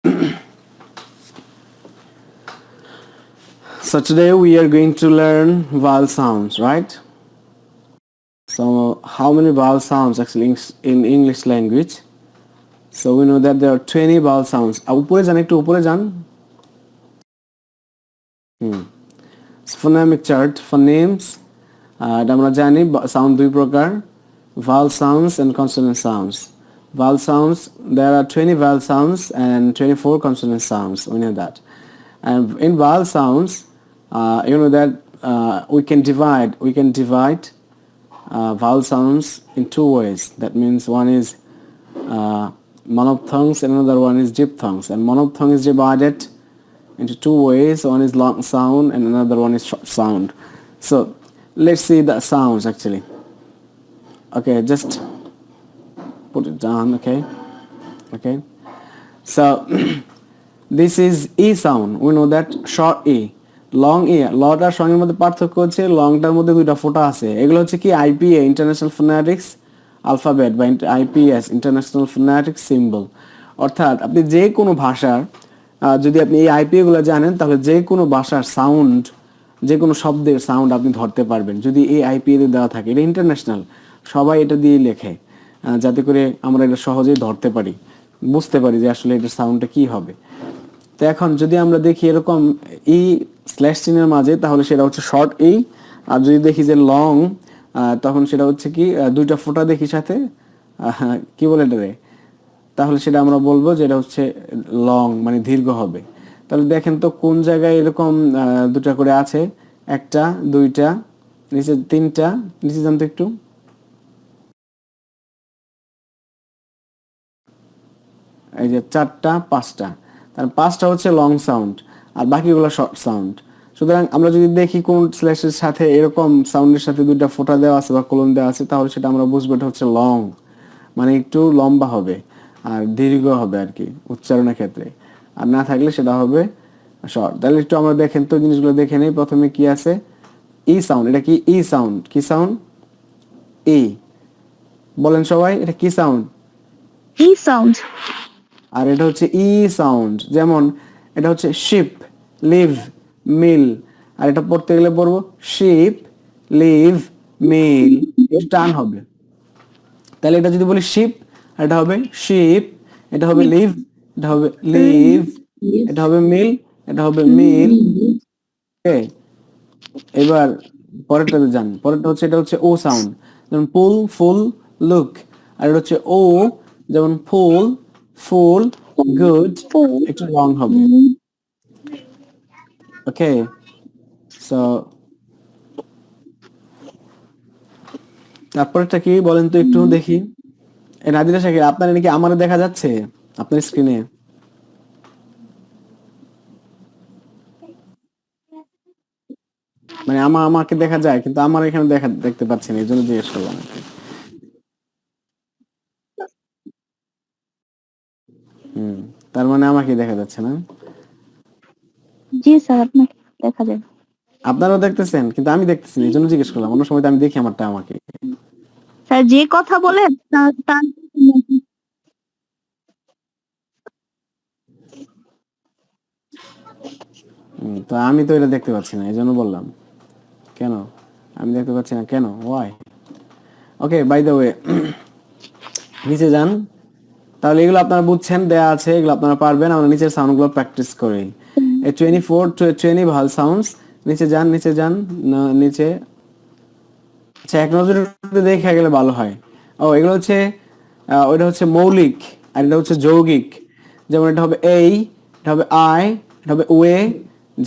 So today we are going to learn vowel sounds, right? So how many vowel sounds actually in English language? So we know that there are 20 vowel sounds. উপরে যান, একটু উপরে যান. So phonemic chart, phonemes. এটা আমরা জানি sound দুই প্রকার, vowel sounds and consonant sounds. Vowel sounds, there are 20 vowel sounds and 24 consonant sounds. We know that. And in vowel sounds, you know that we can divide vowel sounds in two ways. That means one is monophthongs and another one is diphthongs. And monophthong is divided into two ways. One is long sound and another one is short sound. So let's see the sounds actually. Okay, just put it down. Okay. So this is E sound. We know that short E, long E. Long আর সঙ্গের মধ্যে পার্থক্য হচ্ছে লংটার মধ্যে দুইটা ফোঁটা আছে। এগুলো হচ্ছে কি আইপিএ, ইন্টারন্যাশনাল ফোনেটিক্স আলফাবেট, বা আইপিএস, ইন্টারন্যাশনাল ফোনেটিক্স সিম্বল। অর্থাৎ আপনি যে কোনো ভাষার যদি আপনি এই আইপিএ গুলো জানেন, তাহলে যে কোনো ভাষার সাউন্ড, যে কোনো শব্দের সাউন্ড আপনি ধরতে পারবেন যদি এই আইপিএ দেওয়া থাকে। এটা ইন্টারন্যাশনাল, সবাই এটা দিয়ে লেখে যাতে করে আমরা এটা সহজেই ধরতে পারি, বুঝতে পারি যে আসলে এটার সাউন্ডটা কি হবে। তো এখন যদি আমরা দেখি এরকম ই স্ল্যাশ চিহ্নের মাঝে, তাহলে সেটা হচ্ছে শর্ট ই। আর যদি দেখি যে লং, তখন সেটা হচ্ছে কি দুইটা ফোঁটা দেখি সাথে, কি বলে এটা রে, তাহলে সেটা আমরা বলবো যে এটা হচ্ছে লং, মানে দীর্ঘ হবে। তাহলে দেখেন তো কোন জায়গায় এরকম দুটা করে আছে, একটা, দুইটা, নিচে তিনটা, নিচে যান তো একটু, এই যে চারটা, পাঁচটা, তার পাঁচটা হচ্ছে লং সাউন্ড আর বাকিগুলো শর্ট সাউন্ড। সুতরাং আমরা যদি দেখি কোন স্ল্যাশের সাথে এরকম সাউন্ডের সাথে দুইটা ফোঁটা দেওয়া আছে বা কোলন দেওয়া আছে, তাহলে সেটা আমরা বুঝবো এটা হচ্ছে লং, মানে একটু লম্বা হবে আর দীর্ঘ হবে আর কি উচ্চারণের ক্ষেত্রে। আর না থাকলে সেটা হবে শর্ট। তাহলে একটু আমরা দেখেন তো জিনিসগুলো দেখে নেই। প্রথমে কি আছে, ই সাউন্ড। এটা কি ই সাউন্ড? কি সাউন্ড? ই। বলেন সবাই, এটা কি সাউন্ড? ই সাউন্ড। আর এটা হচ্ছে ই সাউন্ড। যেমন এটা হচ্ছে শিপ, লিভ, মিল। আর এটা পড়তে গেলে পড়বো শিপ, লিভ, মিল, একটু টান হবে। তাহলে এটা যদি বলি শিপ, এটা হবে শিপ, এটা হবে লিভ, এটা হবে লিভ, এটা হবে মিল, এটা হবে মিল। ওকে, এবার পরেরটাতে যান। পরেরটা হচ্ছে, এটা হচ্ছে ও সাউন্ড। যেমন পুল, ফুল, লুক। আর এটা হচ্ছে ও, যেমন ফুল, ফুল, গুড, একটু লং হবে। ওকে, সো তারপরটা কি বলেন তো একটু দেখি। নাদিরা শাকির, আপনার নাকি আমার দেখা যাচ্ছে আপনার স্ক্রিনে? মানে আমাকে দেখা যায়, কিন্তু আমার এখানে দেখতে পাচ্ছি না, এই জন্য জিজ্ঞেস করলাম আর কি। তার মানে আমাকে দেখা যাচ্ছে না? জি স্যার, আপনাকে দেখা যায়। আপনারাও দেখতেছেন, কিন্তু আমি দেখতেছি না, এই জন্য জিজ্ঞেস করলাম। অন্য সময় তো আমি দেখি আমারটা আমাকে। স্যার যে কথা বলে তার তো আমি তো এটা দেখতে পাচ্ছি না, এই জন্য বললাম। কেন আমি দেখতে পাচ্ছি না কেন? Why? Okay, by the way, নিচে যান। তাহলে এগুলো আপনারা বুঝছেন, দেয়া আছে, এগুলো আপনারা পারবেন। আমরা নিচের সাউন্ডগুলো প্র্যাকটিস করি। এই 20 ভাল সাউন্ডস। নিচে যান, নিচে যান, নিচে। আচ্ছা, এক নজরে দেখে গেলে ভালো হয়। ও, এগুলো হচ্ছে ওইটা হচ্ছে মৌলিক আর এটা হচ্ছে যৌগিক। যেমন এটা হবে এই, এটা হবে আই, এটা হবে ওয়ে।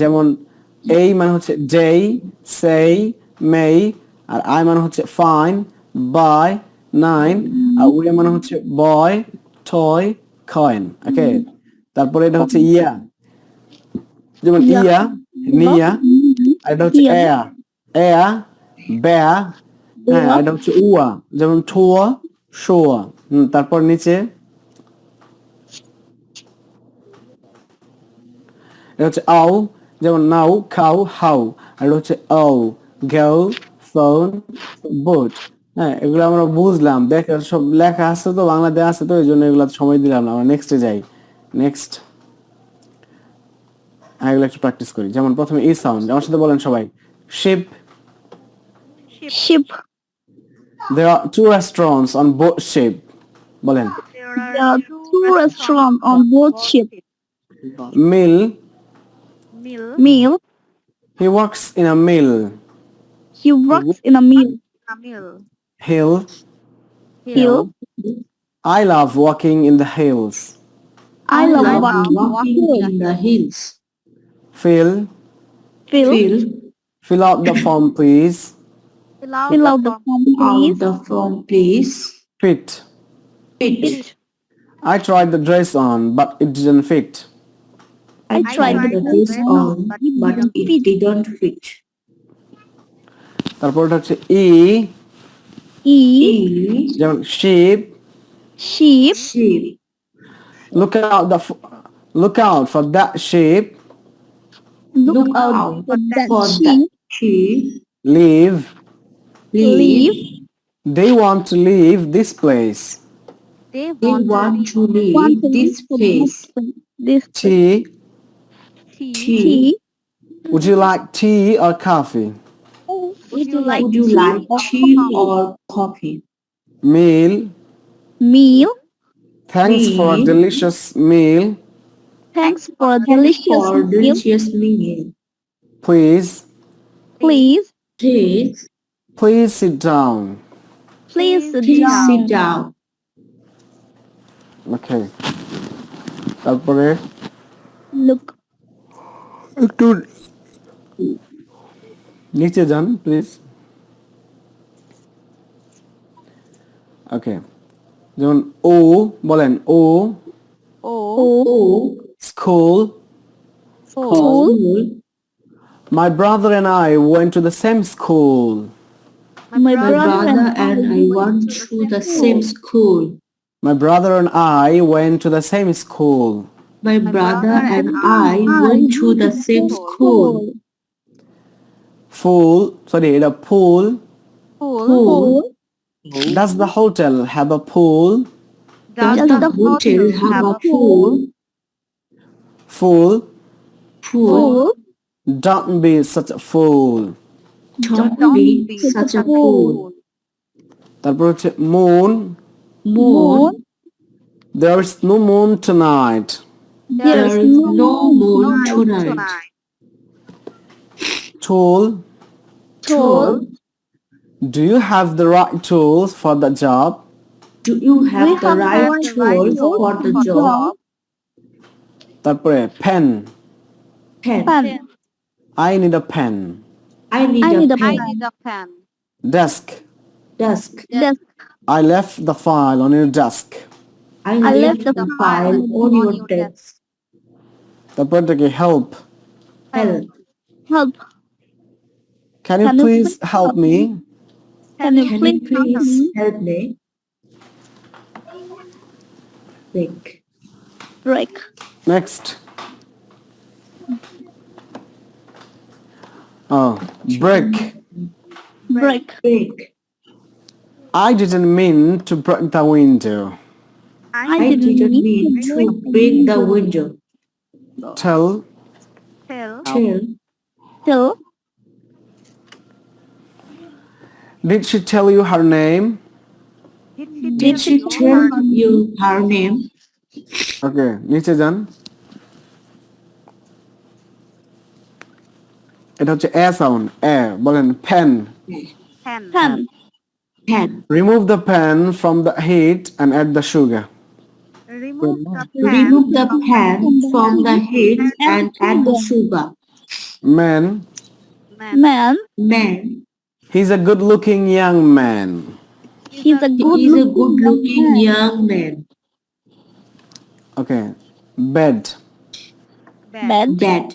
যেমন এই মানে হচ্ছে যেই, সেই, মেই। আর আই মানে হচ্ছে ফাইন, বাই, নাইন। আর ওয়ে মানে হচ্ছে বয়, টয়, কয়েন। ওকে, তারপরে এটা হচ্ছে ইয়া। যেমন ইয়া, নিয়া। আর এটা হচ্ছে এয়া, এয়া, বেয়া। হ্যাঁ, এটা হচ্ছে উয়া। যেমন ঠোয়া, শোয়া। তারপর নিচে এটা হচ্ছে আও। যেমন নাও, খাও, হাউ। আর এটা হচ্ছে আও, গেও, ফোন, বোট। হ্যাঁ, এগুলো আমরা বুঝলাম, দেখে সব লেখা আছে তো, বাংলাতে আছে তো, এই জন্য এগুলো সময় দিলাম না। আমরা নেক্সটে যাই। নেক্সট, এগুলো একটু প্র্যাকটিস করি। যেমন প্রথমে ই সাউন্ড, আমার সাথে বলেন সবাই। Sheep. Ship. There are two restaurants on board ship. বলেন। There are two restaurants on board ship. Mill. Mill. He works in a mill. He works in a mill. Hill. Hill. I love walking in the hills. I love walking in the hills. Phil. Fill. Fill out the form, please. Fill out the form, Out please. the form, please. Fit. Fit. I tried the dress on, but it didn't fit. I tried the the dress on, but didn't it fit. didn't fit. তারপরটা হচ্ছে ই, E. যেমন sheep. Sheep. Sheep. Look out for that sheep. Look out for that sheep. sheep. Leave. Leave. They want to leave this place. They want to leave Want to this leave for place. This Tea. tea. Would you like tea or coffee? Would you like Would you like tea or coffee? Meal. meal? Thanks for a Meal. delicious meal. Thanks for a delicious For meal. delicious meal. Please. Please, Please sit down. please sit sit down. down. Okay. তারপরে Look, একটু নিচে যান please. ওকে, যেমন ও বলেন ও। oh, School. school. My brother and I went to the same school. My My brother brother and I went to the same school. My brother and I went to the same school. My brother and I went to the same school. এটা pool. Pool. Does the hotel have a pool? Does the hotel have a pool? Fool. Fool. Don't be such a fool. Don't be such a fool. তারপর হচ্ছে moon. Moon. There is no moon tonight. There is no moon tonight. Tool. Tool. Do you have the right tools for the job? Do you have the right tools for the job? তারপরে pen. Pen. Pen. I need a pen. I need a pen. Desk. Desk. Desk. I left the file on your desk. I left the file on your desk. তারপরটাকে help. Help. Help. Can you please help me? Can you Can please you please help me? Break. break? Next. Oh, break. Break. Break. I didn't mean to break the window. I didn't mean to break the window. Tell. Tell. Did she tell you her name? Did she tell you her name? Okay, নিচে যান। এটা হচ্ছে a sound. A বলেন pen. Pen. Pen. Remove the pen from the heat and add the sugar. Remove the pan from the heat and add the sugar. Man. Man. Man. He's a good-looking young man. He's a He is a good-looking young man. Okay. Bed. Bed.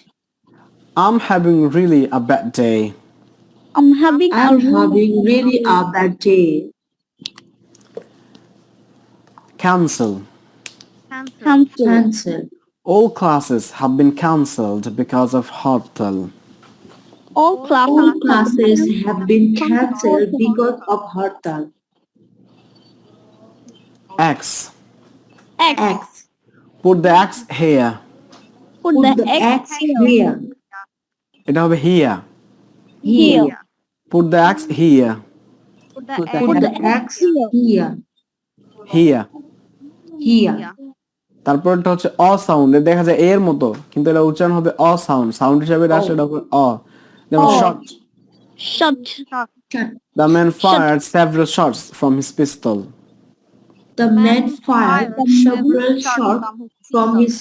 I'm having really a bad day. I'm having really a bad day. Cancel. Cancel. All classes have been cancelled because of Hartal. All Classes have been cancelled because of Hartal. X. X. Put the X here. Put the X here. এটা হবে here. here. Put the X here. Put the X here. Here. Here. তারপরটা হচ্ছে অ sound, দেখা যায় এর মতো কিন্তু এটা উচ্চারণ হবে অ সাউন্ড, সাউন্ড হিসাবে এটা আসলে এটা হবে অ। যেমন shot, Shot. the man fired several shots from his pistol. The man fired several shots from his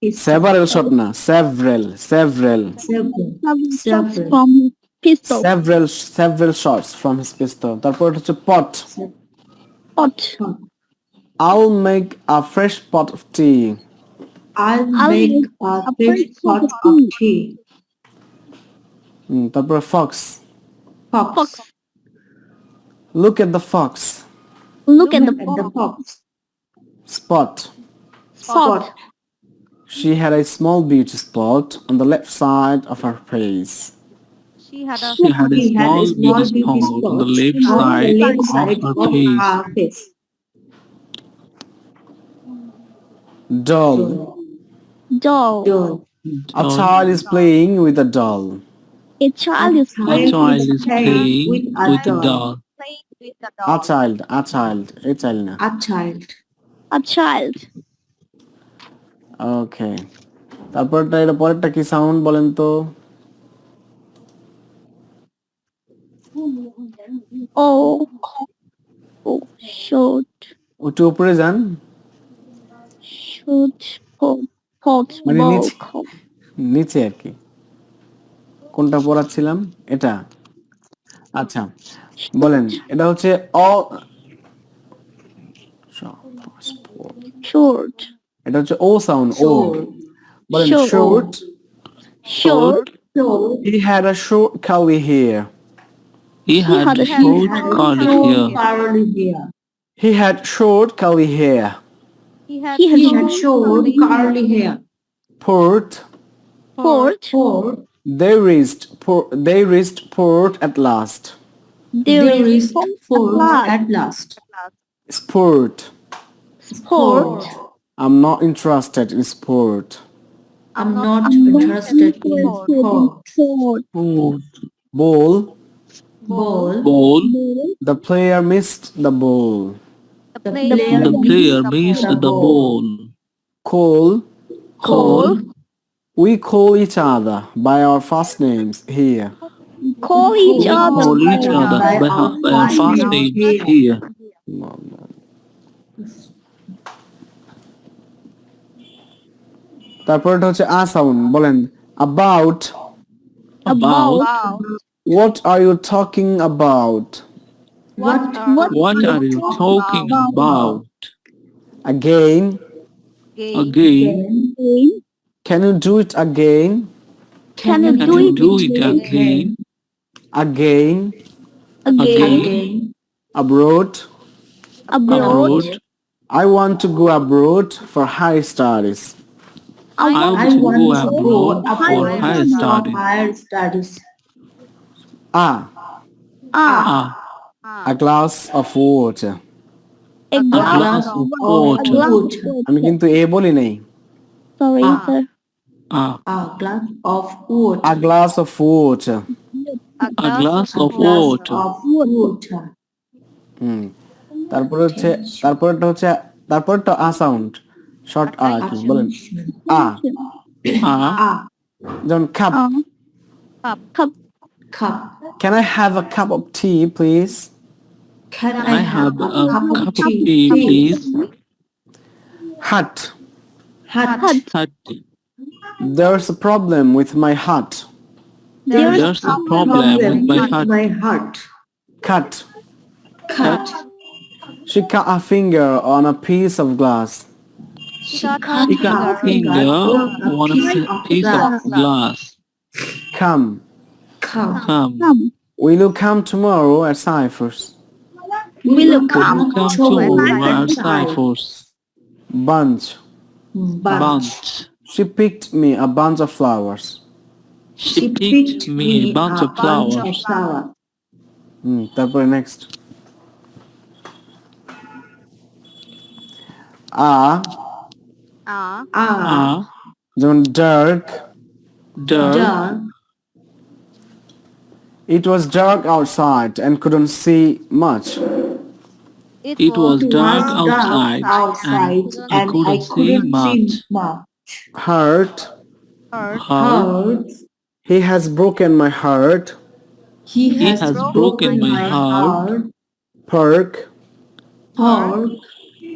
pistol. Several shot না, several Shots from pistol. several shots from his pistol. তারপর হচ্ছে pot. Pot. I'll make a fresh pot of tea. I'll make a fresh pot of tea. তারপর fox. Fox. Look at the fox. Look at the fox. Spot. Spot. She had a small beauty spot on the left side of her face. She had a She had a small beauty spot on the left side of her face. Doll. doll. A child is playing with a doll. A child is A playing. child is playing with a doll. playing with the A dog. child, a child, a child না। A child. A child. ওকে, তারপরটা এটা পরেরটা কি sound বলেন তো? Oh. Oh. Shoot. একটু উপরে যান, Shoot. Pot. মানে Ball. নিচে নিচে আর কি। কোনটা পড়াচ্ছিলাম? এটা। আচ্ছা বলেন, এটা হচ্ছে অ, Short. এটা হচ্ছে ও সাউন্ড, ও। বলেন Short. short. Short. He had a short curly hair. He had a short curly hair. Curly hair. He had short curly hair. He had, He had He had short curly hair. Port. Port. They reached port at last. There They is reached port last. at last. Sport. Port. I'm not interested in sport. I'm not interested in sport. Port. Ball. Ball. The player missed the ball. the The player missed the ball. Call. Call. We call each other by our first names here. Call each other. Call each other by our first names here. তারপরটা হচ্ছে আ sound, বলেন about. About. What are you talking about? What are you talking about? Again. Again. Can you do it again? Can you Can do you it do it again? Again. again? Abroad. Abroad. I want to go abroad for higher studies. I want to go abroad for higher studies. Higher studies. Ah, Ah, a glass of water. A glass glass of of water. water. আমি কিন্তু এ বলি নাই। Sorry, sir. Ah, A glass of water. A glass of water. a glass of Glass water. of water. তারপরে হচ্ছে তারপরটা আ sound, short আ কি বলেন? আ, Ah, যেমন cup. Cup. Cup. Can I have a cup of tea, please? Can I have a cup of tea, please. Hut. Hut. Hut. There's a problem with my hut. There's a problem with my with hut. my heart. Cut. Cut. She cut a finger on a piece of glass. She He got a finger on a piece of glass. Come. Come. Will you come tomorrow at Cyphers? Will you Come come to our Cyphers. Bunch. Bunch. She picked me a bunch of flowers. She picked me a bunch of flowers. তারপরে next. A. Ah, যেমন dark, Dark. it was dark outside and couldn't see much. It was It dark was dark outside and outside I and I couldn't see couldn't see much. much. Hurt, Hurt. Hurt. Hurt. he has broken my heart. He He has has broken broken my my heart. heart. Park, Park.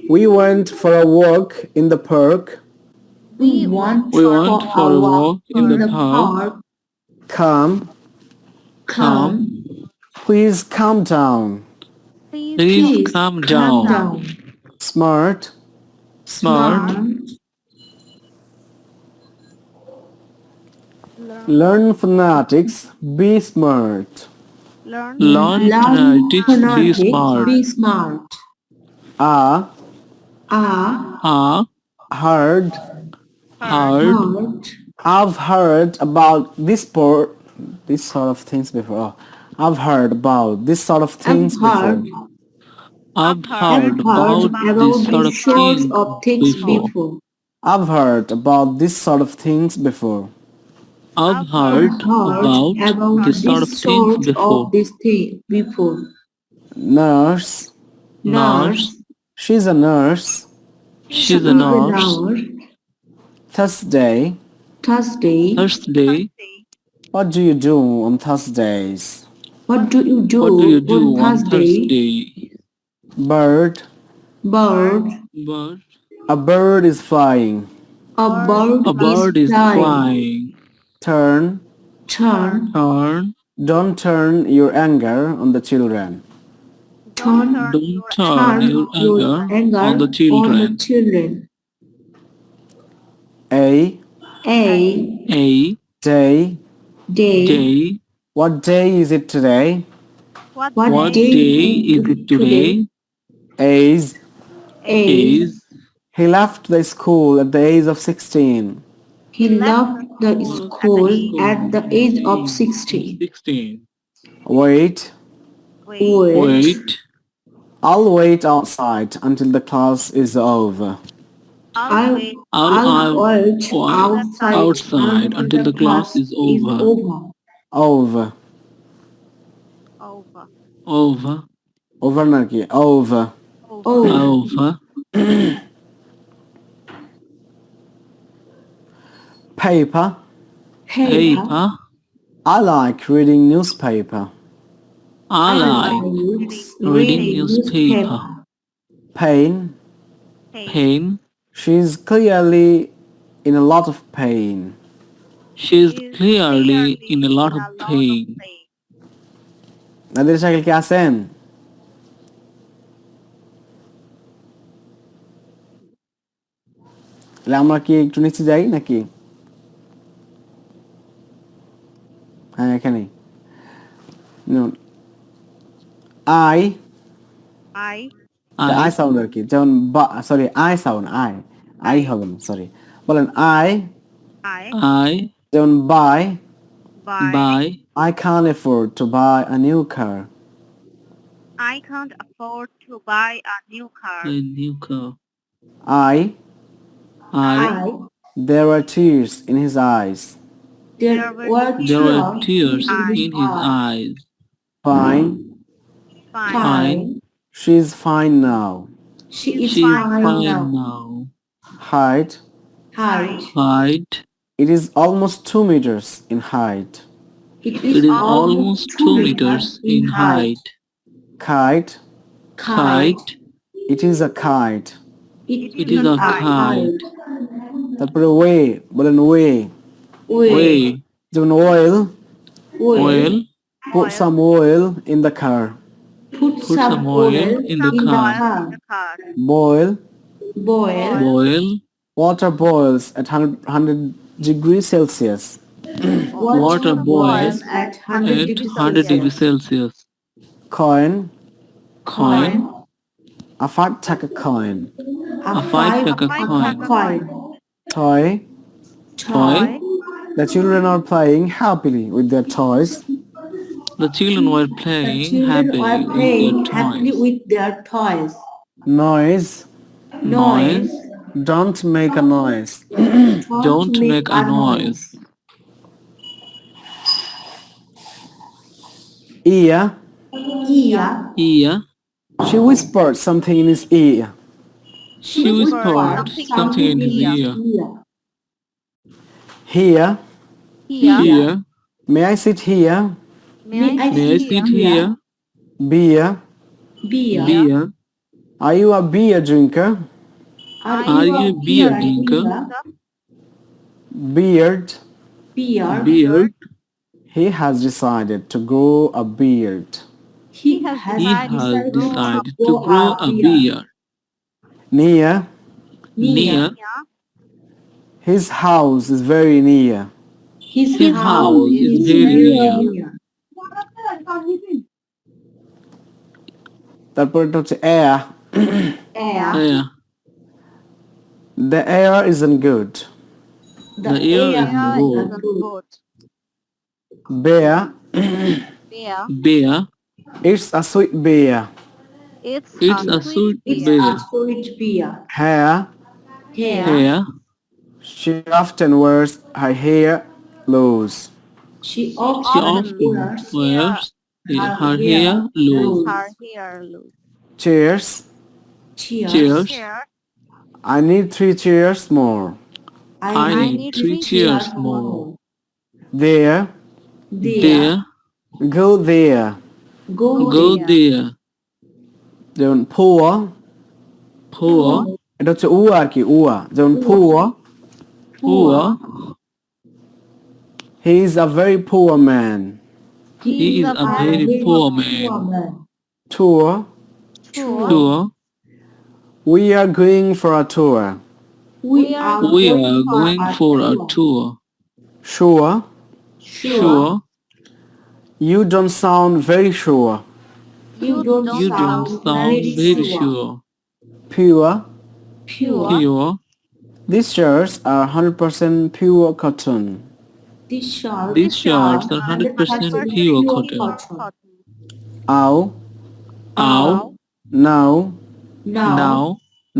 we went for a walk in the park. We went We went for a walk in in the the park. park. Come, Come. please calm down. Please. Please Please calm calm down. down. Smart, Smart. learn phonetics, be smart. Learn. Learn Learn phonetics. Be phonetics. smart. Be smart. Ah, Ah. heard, Heard. Heard. I've heard about this sort of things before. I've heard about this sort of things I've before. heard. I've I've heard heard about this about sort these of sorts thing of things before. before. I've heard about this sort of things before. I've I've heard heard about about this sort of this things sort before. of this thing before. Nurse, Nurse. she's a nurse. She's a nurse. Thursday, Thursday. Thursday. what do you do on Thursdays? What do you do What do you do on on Thursday? Thursday? Bird, Bird. Bird. a bird is flying. A bird, A bird is flying. Turn, Turn. Turn. don't turn your anger on the children. Turn. Don't turn Turn your your anger anger on the on children. the children. A A A day, day. day. what day is it today? What What day day is it today? A's, Is he left the school at the age of 16. He left the school at the age of 16. 16. Wait, Wait. I'll wait outside until the class is over. I'll wait I'll wait outside until the class is over. Over, over. Over. over নাকি? Over. Over. Paper, Paper. I like reading newspaper. I like reading newspaper. Pain, Pain. she's clearly in a lot of pain. She's clearly in a lot of pain. Nadir Shakil কি আছেন? তাহলে আমরা কি একটু নিচে যাই নাকি? হ্যাঁ এখানে আই আই সাউন্ড আর কি, যেমন সরি আই সাউন্ড আই হবে না, সরি বলেন আই I যেমন by buy I can't afford to buy a new car. I can't afford to buy a new car. a new car. I I there were tears in his eyes. There were there were tears in in his eyes. Fine, Fine. she's fine now. She is She's fine fine now. now. Height, Height. it is almost 2 meters in height. It It is almost 2 meters in height. Kite, Kite. it is a kite. It is a kite. তারপরে way বলেন way, Way. যেমন oil, Oil. put some oil in the car. Put some oil in the car. Boil, Boil. water boils at 100 degrees Celsius. Water boils at at 100 degrees Celsius. Coin, Coin. a 5 taka coin. A 5 coin. Toy, Toy. the children are playing happily with their toys. The children were playing happily with their toys. with their toys. Noise, Noise. Don't make a noise. Don't make a noise. Ear. Ear. Ear. She whispered something in his ear. She whispered something in his ear. Here. Here. May I sit here? May I May I sit sit here? here? Beer. Beer. Beer. Are you a beer drinker? Are you a beer drinker? Beard. Beard. Beard. He has decided to grow a beard. He He has has decided to grow grow a beard. Near. Near. His house is very near. His His house is very near. তারপরটা হচ্ছে air. Air. Air. The air isn't good. The air is good. good. Bear. Bear. Bear. It's a sweet bear. It's a sweet It's bear. a sweet beer. Hair. Hair. Hair. She often wears her hair loose. She She often often wears wears her her hair loose. her hair loose. Chairs. cheers. Cheers. Chair. I need 3 chairs more. I need 3 chairs more. There. There. Go there. Go there. যেমন poor. Poor. এটা হচ্ছে উ আর কি উয়া যেমন poor. Poor. He is a very poor man. He is a very poor man. Tour. Tour. We are going for a tour. We We are going for a tour. Sure. Sure. You don't sound very sure. You don't You don't sound very sure. Pure. Pure. These shirts are 100% pure cotton. These shirts These shirts are 100% pure cotton. Ow. Ow. Now. Now.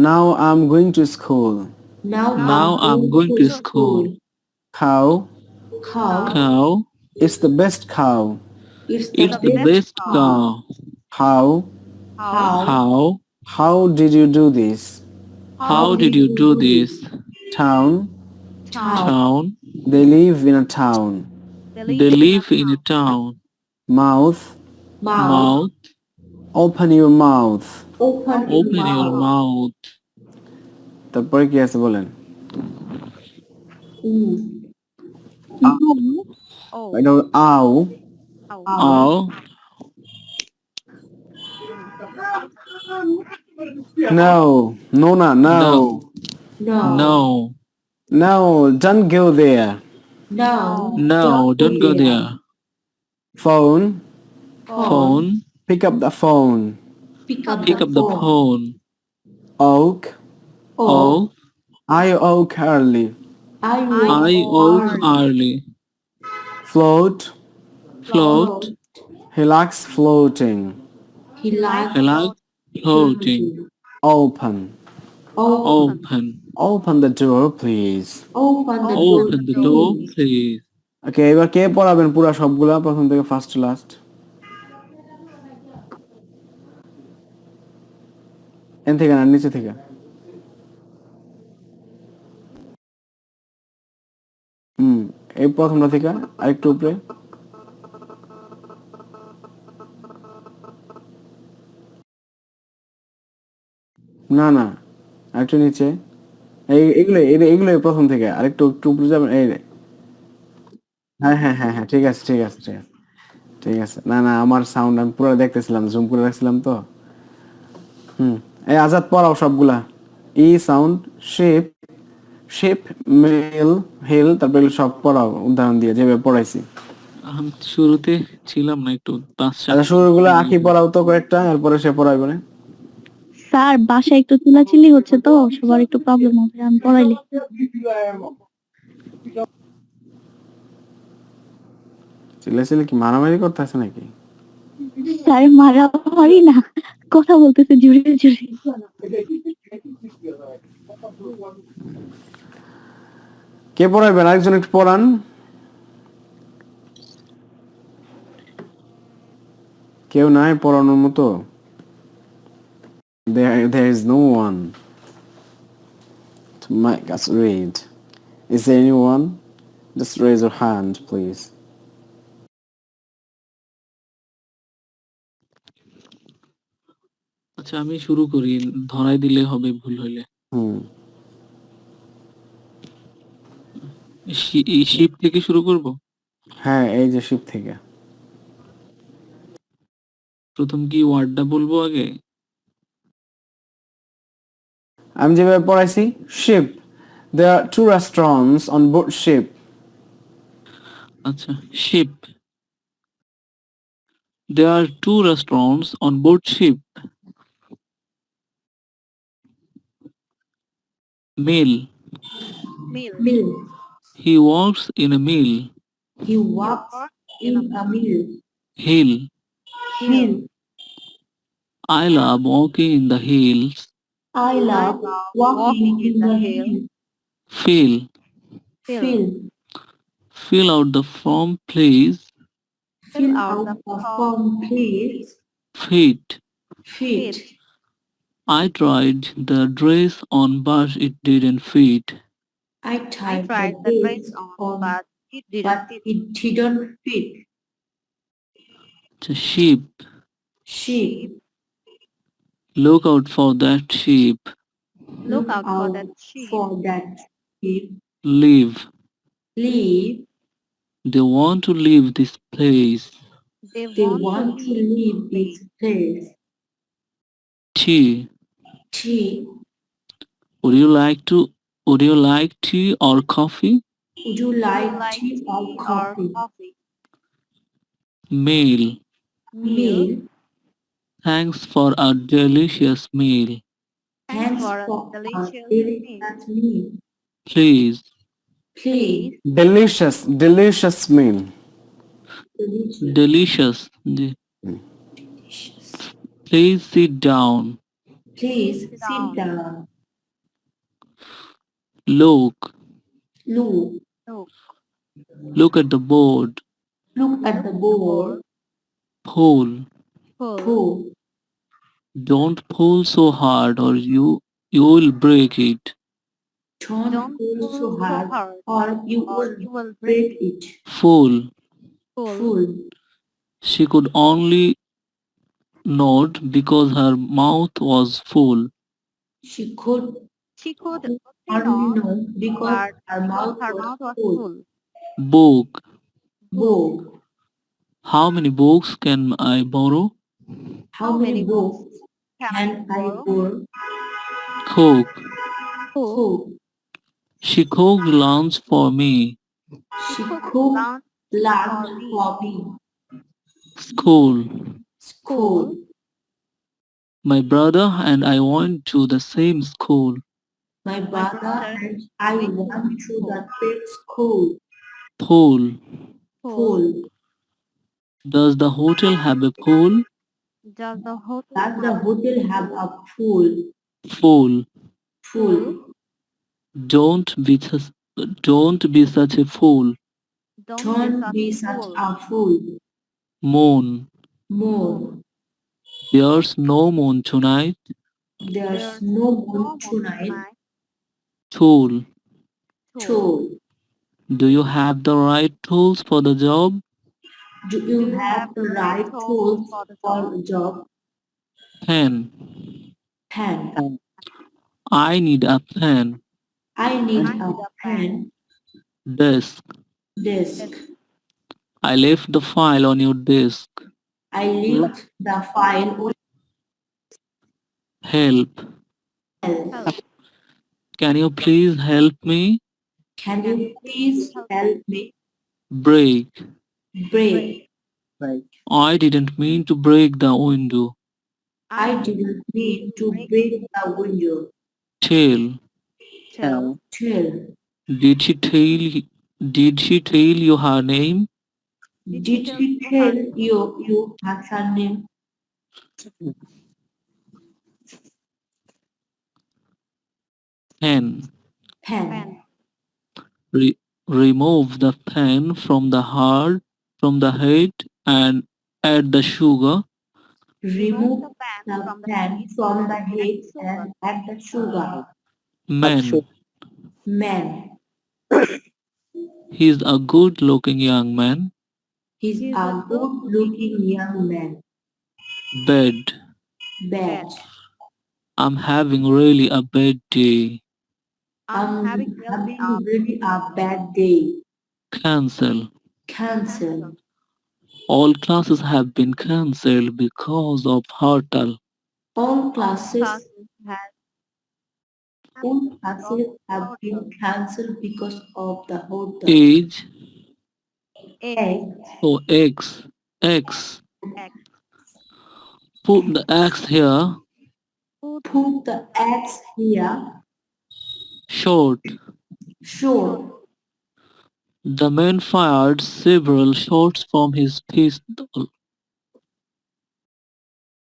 Now I'm going to school. Now I'm going to school. Cow. Cow. It's the best cow. It's the best cow. How. How did you do this? How did you do this? Town. Town. They live in a town. They live in a town. Mouth. Mouth. Open your mouth. Open your mouth. তারপরে কি আছে বলেন? Oh. এটা হলো আও। Ow. No. No, no, no. No. No, don't go there. No, don't go there. Phone. Phone. Pick up the phone. Pick up the phone. Oak. Oak. I oak early. I woke early. Float. Float. He likes floating. He likes I like floating. Open. Open. Open the door, please. Open the door, please. Okay, এবার কে পড়াবেন পুরো সবগুলা প্রথম থেকে first to last? N থেকে না নিচে থেকে? এই প্রথমটা থেকে আরেকটু উপরে। না না আরেকটু নিচে। এইগুলো প্রথম থেকে আরেকটু একটু উপরে যাবেন। এই হ্যাঁ ঠিক আছে ঠিক আছে। না আমার সাউন্ড আমি পুরো দেখতেছিলাম, জুম করে রাখছিলাম তো। এই আজাদ পড়াও সবগুলা। E sound ship mail hill তারপরে সব পড়াও উদাহরণ দিয়ে যেভাবে পড়াইছি। আমি শুরুতে ছিলাম না একটু 5-7 আচ্ছা শুরুগুলো আঁকি পড়াও তো কয়েকটা, এরপরে সে পড়াইবে না। স্যার বাসায় একটু চিল্লাচিল্লি হচ্ছে তো সবার একটু প্রবলেম হবে আমি পড়াইলে। চিল্লাচিল্লি কি মারামারি করতেছে নাকি? স্যার মারামারি না, কথা বলতেছে জোরে জোরে। কে পড়াবেন? আরেকজন একটু পড়ান। কেউ নাই পড়ানোর মতো? There is no one to make us read. Is there anyone? Just raise your hand, please. আচ্ছা আমি শুরু করি, ধরাই দিলে হবে ভুল হইলে। শিপ থেকে শুরু করব। হ্যাঁ, এই যে শিপ থেকে। প্রথম কি ওয়ার্ডটা বলবো আগে? আমি যেভাবে পড়াইছি, ship. There are 2 restaurants on board ship. আচ্ছা, sheep. There are 2 restaurants on board ship. Mill. Mill. Mill. He works in a mill. He He walks works in a mill. Hill. Hill. I love walking in the hills. I I love love walking walking in in the the hill. hill. Fill. Fill. Fill. Fill out the form, please. Fill Fill out out the the form, form, please. Fit. Fit. I tried the dress on but it didn't fit. I I tried tried the the dress dress on, on, but it didn't but fit. it didn't fit. The sheep. Sheep. Look out for that sheep. Look Look out for out that sheep. for that sheep. Leave. Leave. They want to leave this place. They They want to want to leave leave this this place. Tea. Tea. Would you like tea or coffee? Would you Would you like like tea or tea or coffee? coffee? Meal. Meal. Meal. Thanks for a delicious meal. Thanks Thanks for a for a delicious meal. delicious meal. Please. Please. Please. Delicious meal. Delicious. Delicious. Delicious. Please sit down. Please Sit sit down. down. Look. Look. Look. Look at the board. Look at the board. Pull. Pull. Pull. Don't pull so hard or you will break it. Don't Don't pull pull so so hard hard or you or will you will break break it. it. Full. Pull. Pull. She could only nod because her mouth was full. She could She could only not, know because but her because mouth her was mouth was full. full. Book. Book. Book. How many books can I borrow? How many books can can I I borrow? borrow? Cook. Cook. Cook. She cooked lunch for me. She Cook cooked lunch lunch for me. for me. School. School. My brother and I went to the same school. My My brother brother and I went to went the to school. the same school. Pool. Pool. Does the hotel have a pool? Does the hotel Does the have a hotel have a pool? Pool. Pool. Don't be such a fool. Don't be such a fool. Moon. Moon. There's no moon tonight. There's no moon tonight. Tool. Tool. Do you have the right tools for the job? Do you have the right tools for the job? Pen. Pen. I need a pen. I need a pen. Desk. Desk. I left the file on your desk. I left the file on Help. help. Can you please help me? Can you please help me? Break. Break. I didn't mean to break the window. I didn't mean to break the window. Tell. Tell. Did she tell you her name? Did he tell you her name? Pen. Pen. Remove the pen from the head and add the sugar. Remove pan the from the pan heat from the and add head sugar. and add the sugar. Man. Man. He's a good-looking young man. He's a good-looking young man. Bed. Bad. I'm having really a bad day. I'm Having having really a bad day. Cancel. Cancel. All classes have been cancelled because of Hartal. All classes classes, has all classes have been cancelled because of the hotel. Age. Egg. Oh, X. X. X. Put the X here. Put the X here. Short. Short. The man fired several shots from his pistol.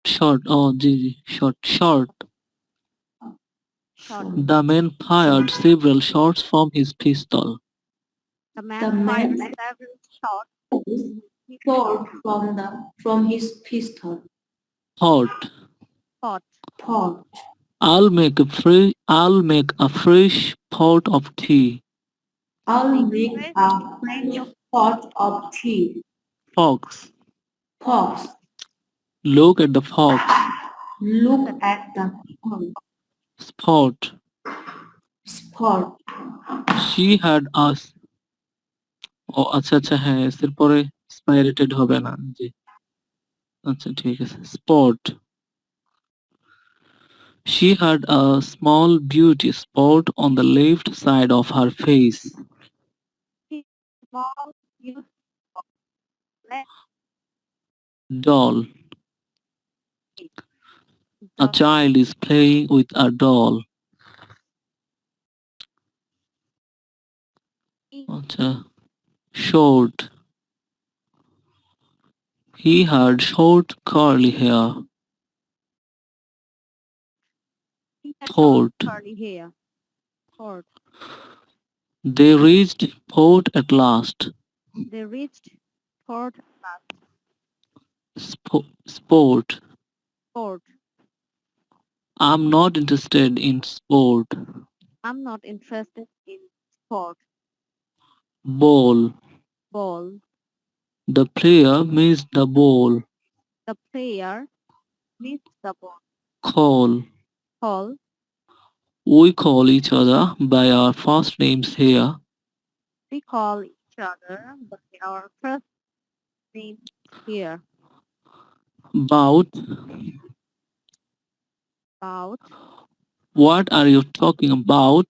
Short. Oh, Gigi. Short. Short. The man fired several shots from his pistol. The The man fired man several shots shot from his pistol. Hot. pot. Pot. I'll make a fresh pot of tea. I'll Make make fresh a fresh pot of tea. Fox. Fox. Look at the fox. Look at the fox. Spot. Spot. She had a ও আচ্ছা আচ্ছা হ্যাঁ এর পরে স্পাইরেটেড হবে না জি আচ্ছা ঠিক আছে spot She had a small beauty spot on the left side of her face. Small, beautiful, Doll. A the child is playing with a doll. আচ্ছা short. He had short curly hair. Thought. curly hair. Port. They reached port at last. They reached port. Sport. Port. I'm not interested in sport. I'm not interested in sport. Ball. Ball. The player missed the ball. The player missed the ball. Call. Call. We call each other by our first names here. We call each other by our first name here. About. About. What are you talking about?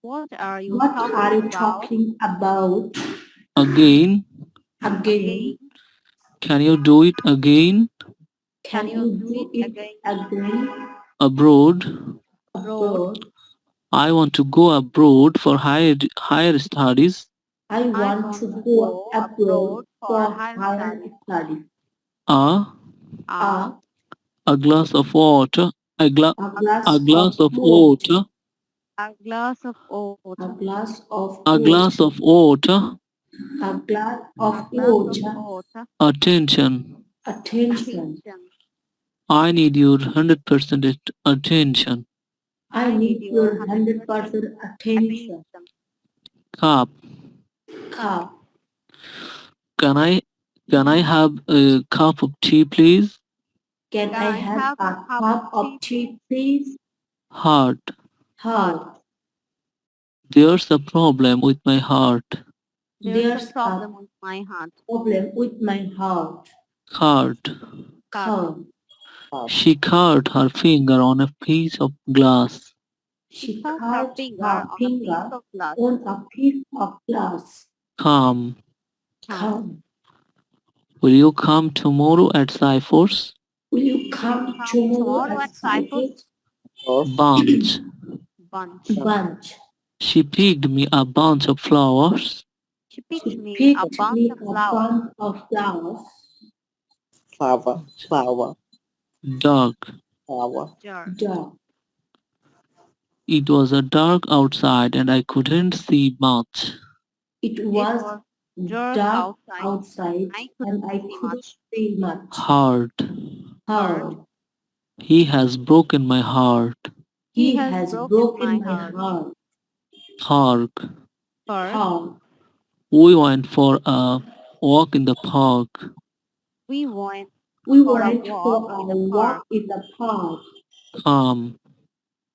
What are you What talking are you about? talking about? Again. Again. Can you do it again? Can you do it again? Abroad. Abroad. I want to go abroad for higher studies. I want to go abroad for higher study. A. A glass of water. A A glass of of water. A glass of water. A glass of A glass of water. A glass of water. Attention. Attention. I need your 100% attention. I need your 100% attention. Cup. Cup. Can I have a cup of tea, please? Can I have a cup of tea, please? Heart. Heart. There's a problem with my heart. There's a problem with my heart. Problem with my heart. Heart. Heart. She cut her finger on a piece of glass. She cut her finger on a piece of glass. Come. Come. Will you come tomorrow at Cyphers? Will you come tomorrow at Cyphers? Bunch. Bunch. She picked me a bunch of flowers. She picked me a Picked bunch me of a flowers. bunch of flowers. Dog. Dog. It was a dark outside and I couldn't see much. It It was was dark dark outside. outside I and couldn't I see couldn't much. see much. Heart. Heart. He has broken my heart. He He has has broken broken my my heart. heart. Park. Park. Heart. We went for a walk in the park. We went We for a went walk for a in the walk park. in the park. Calm.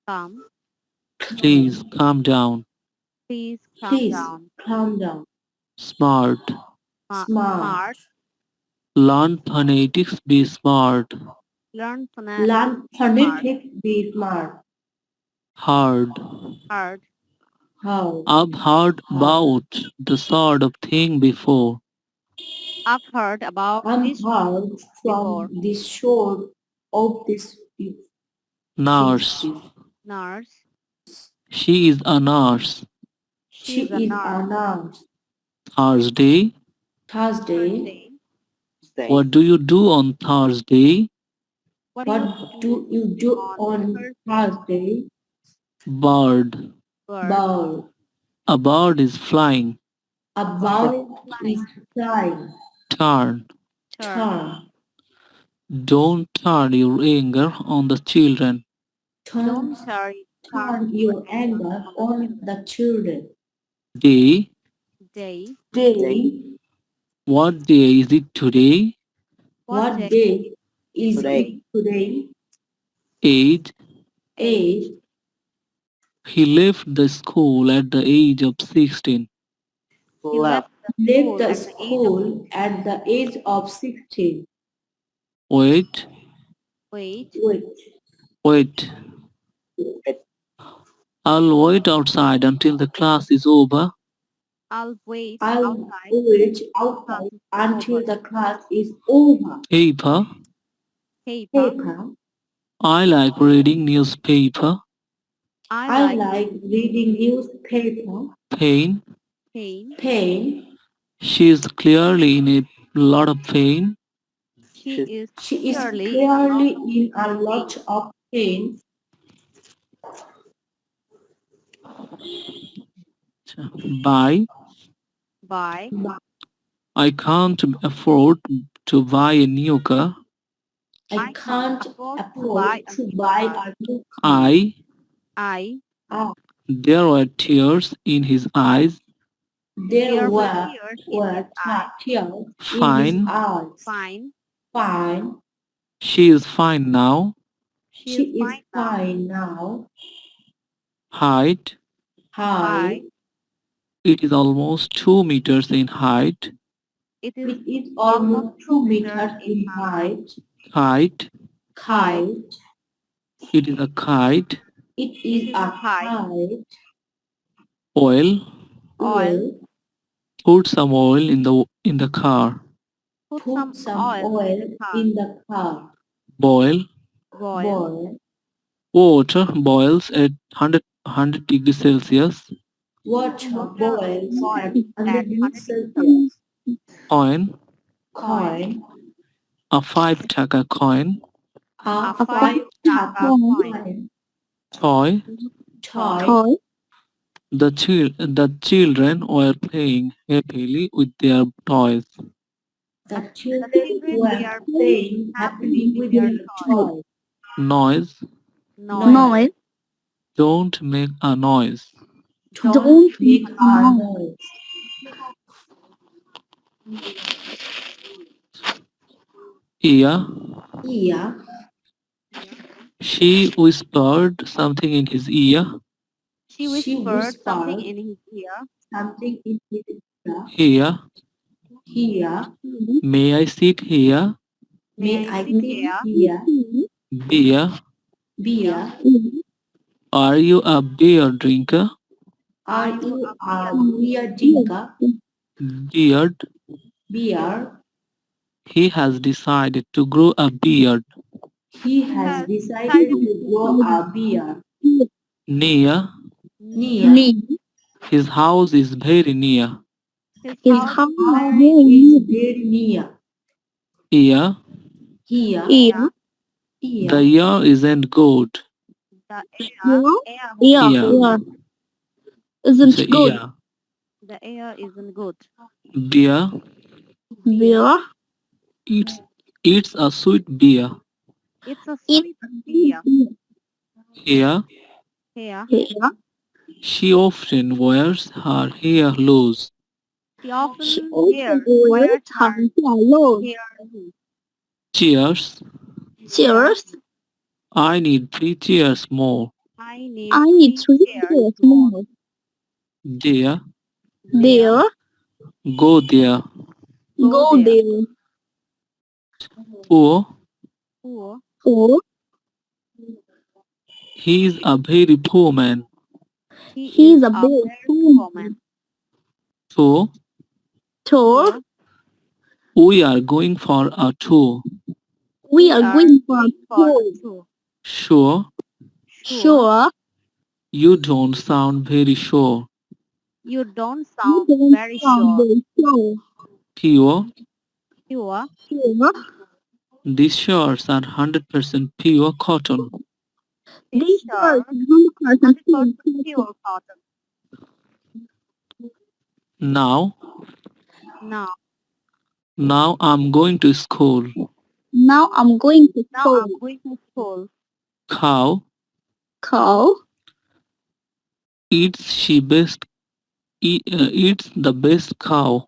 Come, Please calm down. please calm Please down. calm down. Smart. Smart. Smart. Learn phonetics, be smart. Learn Learn smart. phonetics, be smart. Hard. Hard. Hard. I've heard about the sort of thing before. I've heard about I'm this hard before. from the shore of this Nurse. Nurse. She is a nurse. She She's a is a nurse. nurse. Thursday. Thursday. Thursday. What do you do on Thursday? What What do do you do on on Thursday? Thursday? Bird. Bird. Bird. A bird is flying. A bird is flying. Turn. Turn. Turn. Don't turn your anger on the children. Turn, Don't turn your anger on the children. Day. Day. Day. What day is it today? What day is it today? Age. Age. He left the school at the age of 16. He left Left the the school at the age of school at the age of 16. Wait. wait. Wait. I'll wait outside until the class is over. I'll wait I'll outside wait class outside is until over. the class is over. Paper. Paper. Paper. I like reading newspaper. I I like like reading newspaper. Pain. pain. Pain. She is clearly in a lot of pain. She is She is clearly in a lot clearly of in a pain. lot of pain. Buy. By I can't afford to buy a new car. I I can't can't afford to afford buy a to new buy car. a new car. I. Ah, There were tears in his eyes. there There were were, tears in his eyes. tears in his Fine. eyes. Fine. Fine. She is fine now. She She is is fine now. fine now. Height. High. It is almost 2 meters in height. It is It is almost almost 2 meters in height. Kite. Kite. It is a kite. It It is is a a kite. kite. Oil. Oil. Put some oil in the car. Put Put some some oil in oil the car. in the car. Boil. Boil. Boil. Water boils at 100 degrees Celsius. Water Water boils at boils at 100 degrees 100 degrees. Celsius. Coin. Coin. A 5 taka coin. A A 5 5 taka coin. coin. Toy. Toy. The children were playing happily with their toys. The The children children were were playing happily happily with with their their toys. toys. Noise. Noise. Don't make a noise. Don't make a noise. Ear. Ear. She whispered something in his ear. She She whispered something whispered in his ear. something in his ear. Here. Here. May I sit here? May I sit sit here? here? Beer. Beer. Are you a beer drinker? Are Are you you a a beer? beer drinker? Beard. Beer. He has decided to grow a beard. He He has has decided decided to grow a beer. Near. Near. His house is very near. His His house house is very is very near. Here. Here. near. The Here. year isn't good. The air Yeah, Yeah. yeah. Isn't So good. yeah. the air isn't good. Beer Beer. eats a sweet beer. It's a It sweet beer. Here Here, yeah. she often wears her hair loose. she She often often wears wears her her hair low. hair loose. Cheers. Cheers. I need 3 cheers more. I need I need 3 3 chairs cheers more. more. There. There. Go there. Go there. there. Poor. Poor. Poor. He is a very poor man. He He's is a a very very poor poor man. man. So Tour. So we are going for a tour. We are going for a going for tour. a tour. Sure. Sure. Sure. You don't sound very sure. You don't You sound don't very sound sure. very sure. Pure. Pure. Sure. These shirts are 100% pure cotton. This These shirt shirts are 100% 100% pure. pure cotton. Now Now I'm going to school. Now I'm going to school. I'm going to school. Cow Cow. eats the best cow.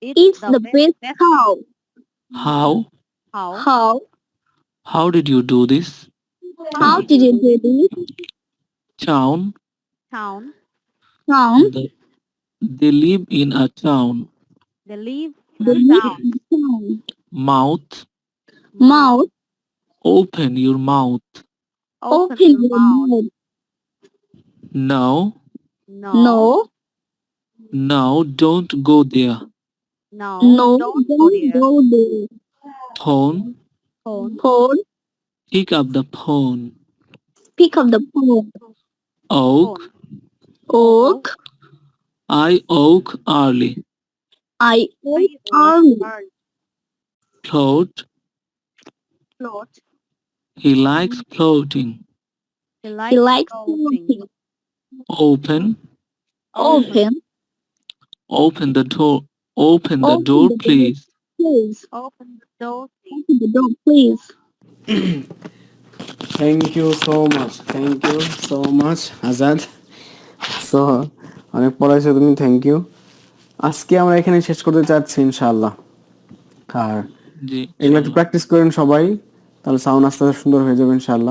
It's the best cow. How? How? How did you do this? How did you do this? Town. Town. Town. They live in a town. They live in They a live town. in town. Mouth. Mouth. Open your mouth. Open Open your your mouth. mouth. No. No. No, don't go there. No. No, Don't go don't there. go there. Phone. Phone. Phone. Pick up the phone. Pick up the phone. Oak. Oak. I oak early. I oak I early. Float. Float. He likes floating. He He likes likes floating. floating. Open. Open. Open the door. Open the Open door, the door, please. please. Open the door, please. Open the door, please. Thank you so much. Thank you so much, Azad. So অনেক পড়াইছো তুমি, thank you. আজকে আমরা এখানে শেষ করতে চাচ্ছি ইনশাআল্লাহ। আর জি এগুলো একটু ইনশাআল্লাহ। প্র্যাকটিস করেন সবাই, তাহলে সাউন্ড আস্তে আস্তে সুন্দর হয়ে যাবে ইনশাআল্লাহ।